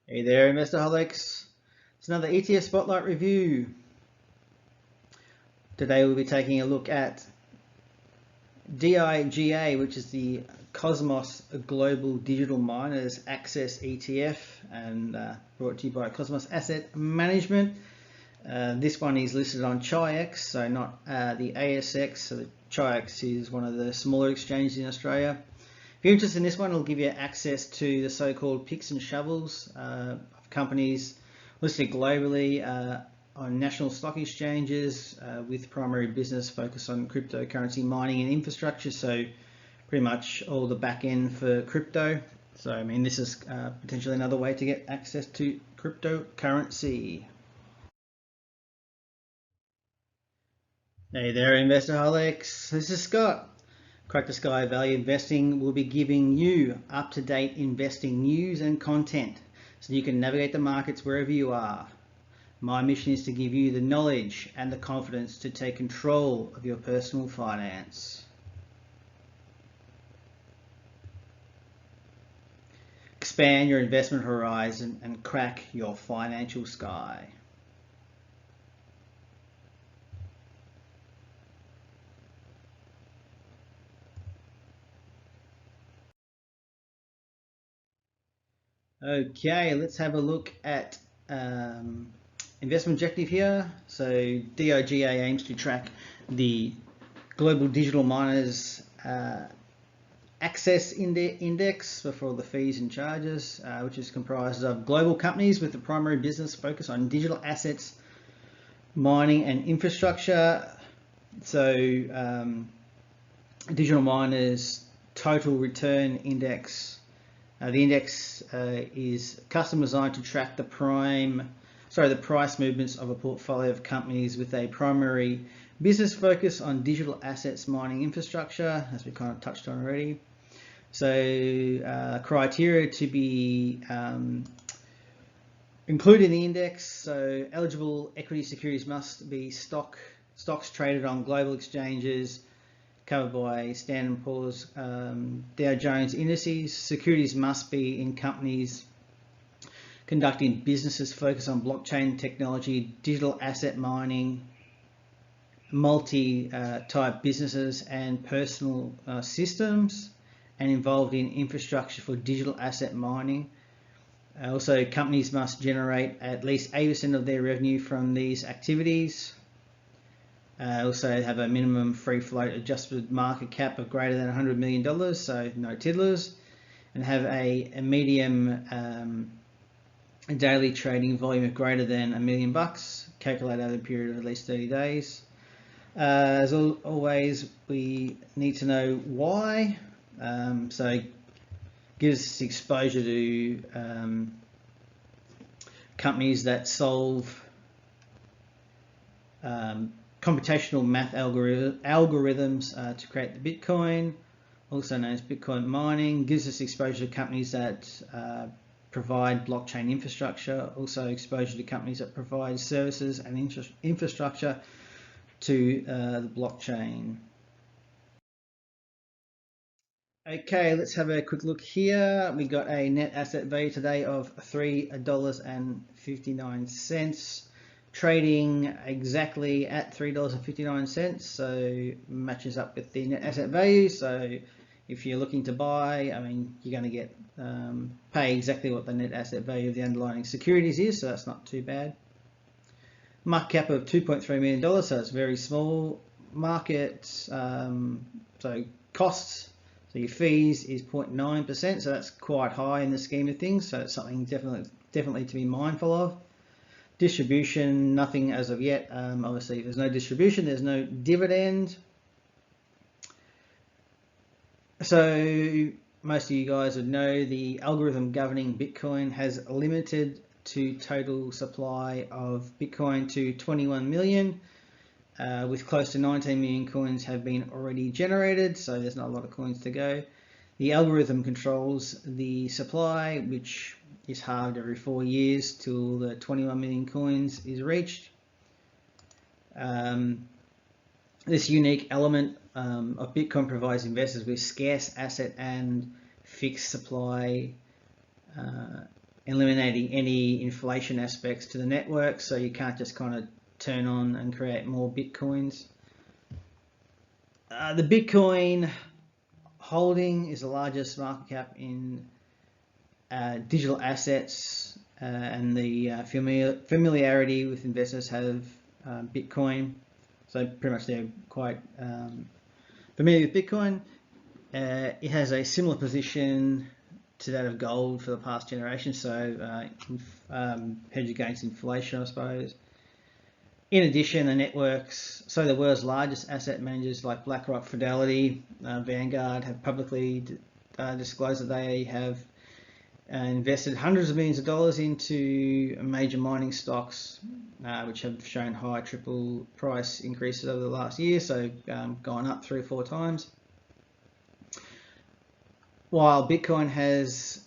Hey there, Investorholics. It's another ETF Spotlight review. Today we'll be taking a look at DIGA, which is the Cosmos Global Digital Miners Access ETF, and brought to you by Cosmos Asset Management. This one is listed on Chi-X, so not the ASX. So the Chi-X is one of the smaller exchanges in Australia. If you're interested in this one, it'll give you access to the so-called picks and shovels of companies listed globally on national stock exchanges with primary business focused on cryptocurrency mining and infrastructure. So pretty much all the back end for crypto. So I mean, this is potentially another way to get access to cryptocurrency. Hey there, Investorholics. This is Scott. KrackTheSky Value Investing will be giving you up-to-date investing news and content so you can navigate the markets wherever you are. My mission is to give you the knowledge and the confidence to take control of your personal finance. Expand your investment horizon and crack your financial sky. Okay, let's have a look at investment objective here. So DIGA aims to track the global digital miners access index for all the fees and charges, which is comprised of global companies with the primary business focus on digital assets, mining and infrastructure. So digital miners total return index. The index is custom designed to track the price movements of a portfolio of companies with a primary business focus on digital assets, mining, infrastructure, as we kind of touched on already. So criteria to be included in the index. So eligible equity securities must be stocks traded on global exchanges covered by Standard & Poor's, Dow Jones indices. Securities must be in companies conducting businesses focused on blockchain technology, digital asset mining, multi-type businesses and personal systems, and involved in infrastructure for digital asset mining. Also, companies must generate at least 8% of their revenue from these activities. Also have a minimum free float adjusted market cap of greater than $100 million, so no tiddlers, and have a medium daily trading volume of greater than $1 million, calculated over a period of at least 30 days. As always, we need to know why. So gives us exposure to companies that solve computational math algorithms to create the Bitcoin, also known as Bitcoin mining. Gives us exposure to companies that provide blockchain infrastructure, also exposure to companies that provide services and infrastructure to the blockchain. Okay, let's have a quick look here. We got a net asset value today of $3.59, trading exactly at $3.59, so matches up with the net asset value. So if you're looking to buy, I mean, you're going to get pay exactly what the net asset value of the underlying securities is, so that's not too bad. Market cap of $2.3 million, so it's very small. Market, so costs. So your fees is 0.9%, so that's quite high in the scheme of things. So it's something definitely to be mindful of. Distribution, nothing as of yet. Obviously, if there's no distribution, there's no dividend. So most of you guys would know the algorithm governing Bitcoin has limited to total supply of Bitcoin to 21 million. With close to 19 million coins have been already generated, so there's not a lot of coins to go. The algorithm controls the supply, which is halved every 4 years till the 21 million coins is reached. This unique element of Bitcoin provides investors with scarce asset and fixed supply eliminating any inflation aspects to the network, so you can't just kind of turn on and create more Bitcoins. The Bitcoin holding is the largest market cap in digital assets, and the familiarity with investors have Bitcoin, so pretty much they're quite familiar with Bitcoin. It has a similar position to that of gold for the past generation, so hedge against inflation, I suppose. In addition, the networks, so the world's largest asset managers like BlackRock, Fidelity, Vanguard have publicly disclosed that they have invested hundreds of millions of dollars into major mining stocks, which have shown high triple price increases over the last year, so gone up 3 or 4 times. While Bitcoin has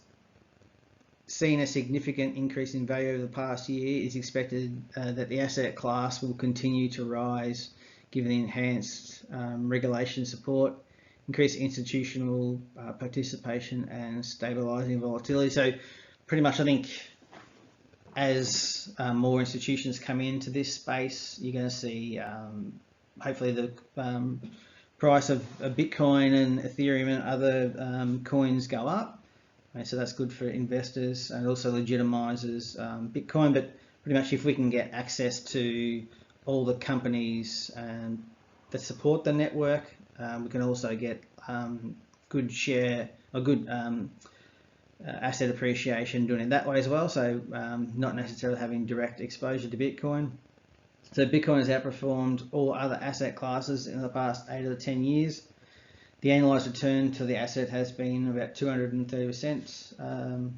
seen a significant increase in value over the past year, it's expected that the asset class will continue to rise given the enhanced regulation support, increased institutional participation, and stabilizing volatility. So pretty much I think as more institutions come into this space, you're going to see hopefully the price of Bitcoin and Ethereum and other coins go up. So that's good for investors and also legitimizes Bitcoin. But pretty much if we can get access to all the companies that support the network, we can also get good share or good asset appreciation doing it that way as well. So not necessarily having direct exposure to Bitcoin. So Bitcoin has outperformed all other asset classes in the past 8 or 10 years. The annualized return to the asset has been about 230%,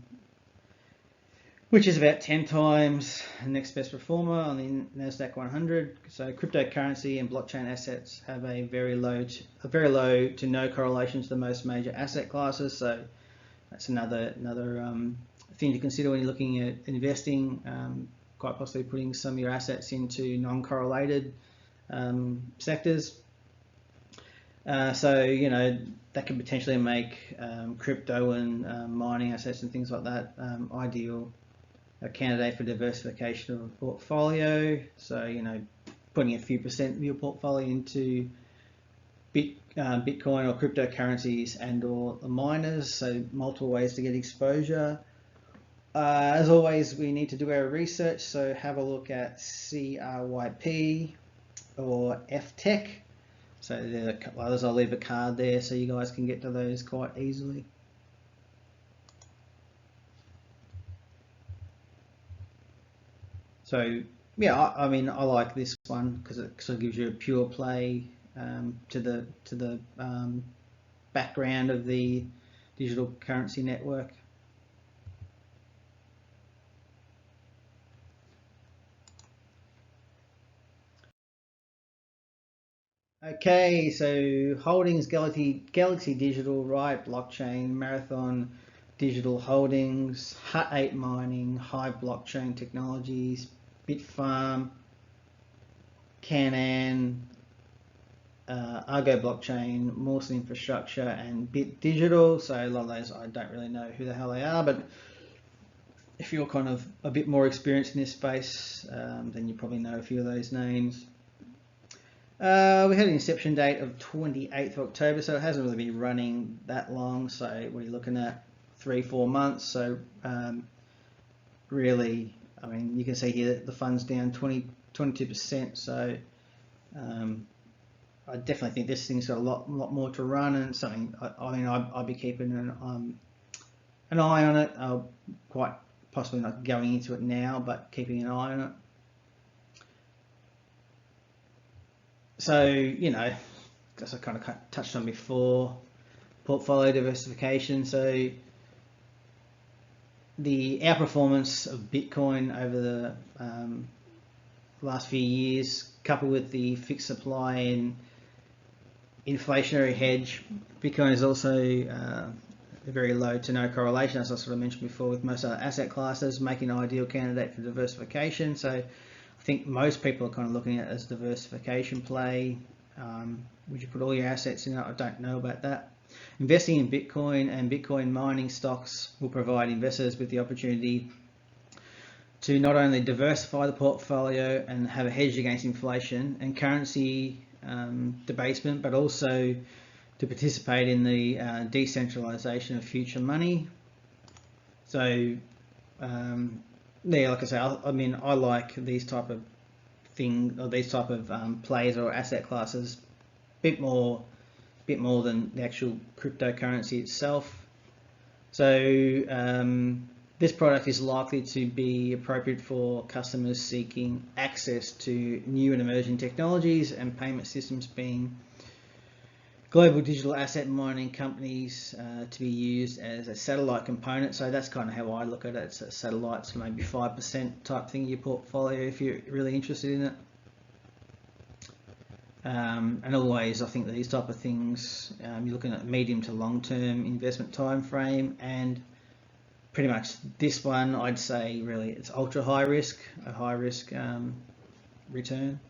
which is about 10 times the next best performer on the NASDAQ 100. So cryptocurrency and blockchain assets have a very low to no correlation to the most major asset classes. So that's another thing to consider when you're looking at investing. Quite possibly putting some of your assets into non-correlated sectors. So, you know, that could potentially make crypto and mining assets and things like that ideal a candidate for diversification of a portfolio. So, you know, putting a few % of your portfolio into Bitcoin or cryptocurrencies and or the miners. So multiple ways to get exposure. As always, we need to do our research, so have a look at CRYP or FTech. So there are a couple others. I'll leave a card there so you guys can get to those quite easily. So yeah, I mean I like this one because it sort of gives you a pure play to the background of the digital currency network. Okay, so Holdings, Galaxy Digital, Riot Blockchain, Marathon Digital Holdings, Hut 8 Mining, Hive Blockchain Technologies, Bitfarm, Canaan, Argo Blockchain, Mawson Infrastructure, and Bit Digital. So a lot of those I don't really know who the hell they are, but if you're kind of a bit more experienced in this space, then you probably know a few of those names. We had an inception date of 28th of October, so it hasn't really been running that long. So we're looking at 3-4 months. So really, I mean, you can see here that the fund's down 22%. So I definitely think this thing's got a lot more to run, and something. I mean, I'd be keeping an eye on it. Quite possibly not going into it now, but keeping an eye on it. So, you know, as I kind of touched on before, portfolio diversification. So the outperformance of Bitcoin over the last few years, coupled with the fixed supply and inflationary hedge, Bitcoin is also a very low to no correlation, as I sort of mentioned before, with most other asset classes, making an ideal candidate for diversification. So I think most people are kind of looking at it as diversification play. Would you put all your assets in it? I don't know about that. Investing in Bitcoin and Bitcoin mining stocks will provide investors with the opportunity to not only diversify the portfolio and have a hedge against inflation and currency debasement, but also to participate in the decentralization of future money. So yeah, like I say, I mean, I like these type of things, or these type of plays or asset classes bit more than the actual cryptocurrency itself. So this product is likely to be appropriate for customers seeking access to new and emerging technologies and payment systems, being global digital asset mining companies, to be used as a satellite component. So that's kind of how I look at it. It's a satellite, so maybe 5% type thing in your portfolio if you're really interested in it. And always, I think these type of things, you're looking at medium to long-term investment time frame, and pretty much this one, I'd say really it's ultra high risk, a high risk return.